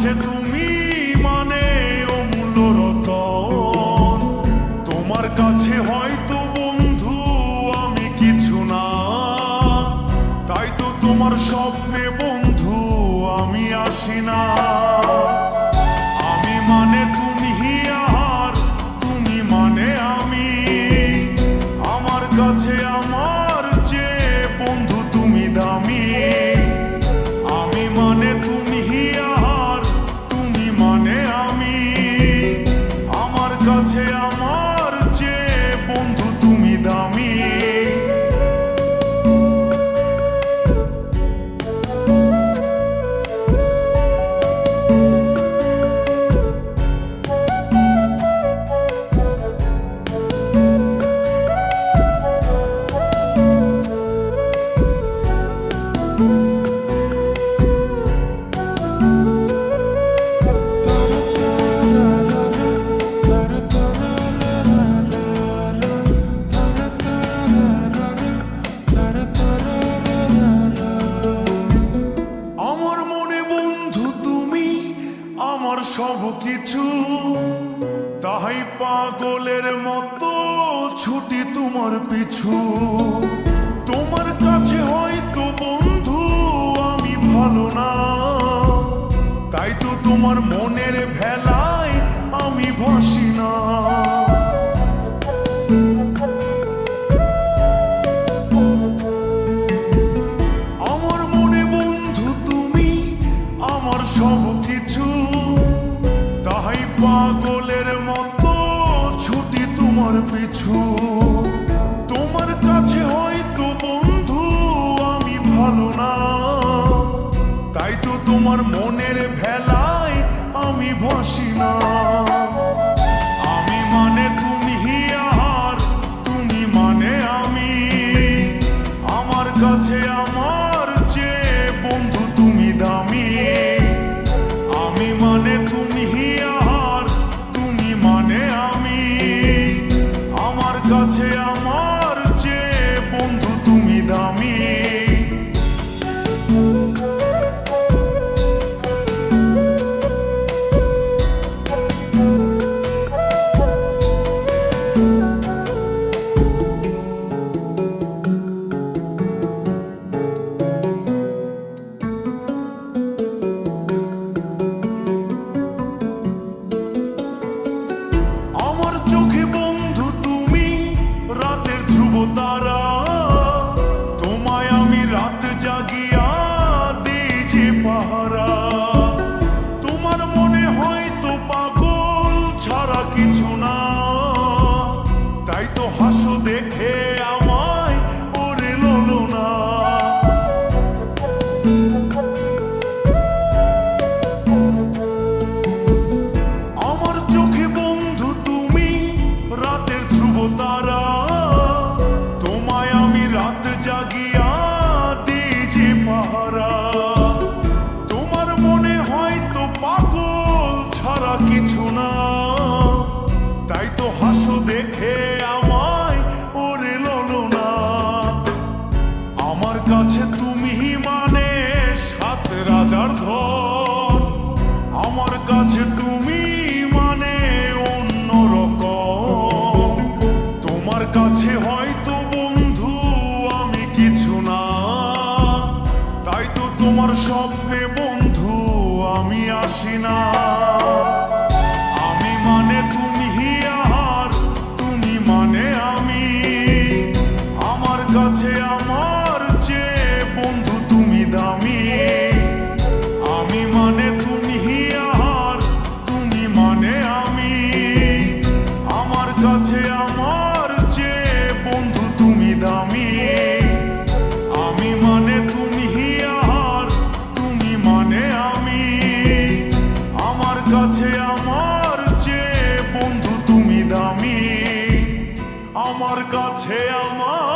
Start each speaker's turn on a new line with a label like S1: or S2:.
S1: কাছে তুমি মানে অমূল্য রতন। তোমার কাছে হয়তো বন্ধু আমি কিছু না, তাই তো তোমার স্বপ্নে বন্ধু আমি আসি না। আমি মানে তুমি আর তুমি মানে আমি, আমার কাছে আমার চেয়ে বন্ধু তুমি দামি। আমি মানে তুমি আর তুমি মানে আমি, আমার কাছে আমার চেয়ে বন্ধু তুমি দামি। আমার মনে বন্ধু তুমি আমার সব কিছু, তাই পাগলের মতো ছুটি তোমার পিছু। তোমার কাছে হয়তো বন্ধু আমি ভালো না, তাই তো তোমার মনের ভেলায় আমি ভাসি না। আমার মনে বন্ধু তুমি আমার সব কিছু, তাই পাগলের মতো ছুটি তোমার পিছু। তোমার কাছে হয়তো বন্ধু আমি ভালো না, তাই তো তোমার মনের ভেলায় আমি ভাসি না। আমি মানে তুমি আর তুমি মানে আমি, আমার কাছে আমার চেয়ে বন্ধু তুমি দামি। আমি মানে তুমি আর তুমি মানে আমি, আমার কাছে আমার চেয়ে বন্ধু তুমি দামি। আমার চোখে বন্ধু তুমি রাতের ধ্রুব তারা, তোমায় আমি রাত জাগিয়া দিই যে পাহারা। তোমার মনে হয়তো পাগল ছাড়া কিছু না, তাই তো হাসো দেখে আমায় ওরে লোলো না। আমার চোখে বন্ধু তুমি রাতের ধ্রুব তারা, তোমায় আমি রাত জাগিয়া দিই যে পাহারা। তোমার মনে হয়তো পাগল ছাড়া কিছু না, তাই তো হাসো দেখে আমায় ওরে লোলো না। আমার কাছে তুমি মানে সাত রাজার ধন, আমার কাছে তুমি মানে অন্যরকম। তোমার কাছে হয়তো বন্ধু আমি কিছু না, তাই তো তোমার স্বপ্নে বন্ধু আমি আসি না। আমি মানে তুমি আর তুমি মানে আমি, আমার কাছে আমার চেয়ে বন্ধু তুমি দামি। আমি মানে তুমি আর তুমি মানে আমি, আমার কাছে আমার চেয়ে বন্ধু তুমি দামি। আমি মানে তুমি আর তুমি মানে আমি, আমার কাছে আমার চেয়ে বন্ধু তুমি দামি। আমার কাছে আমার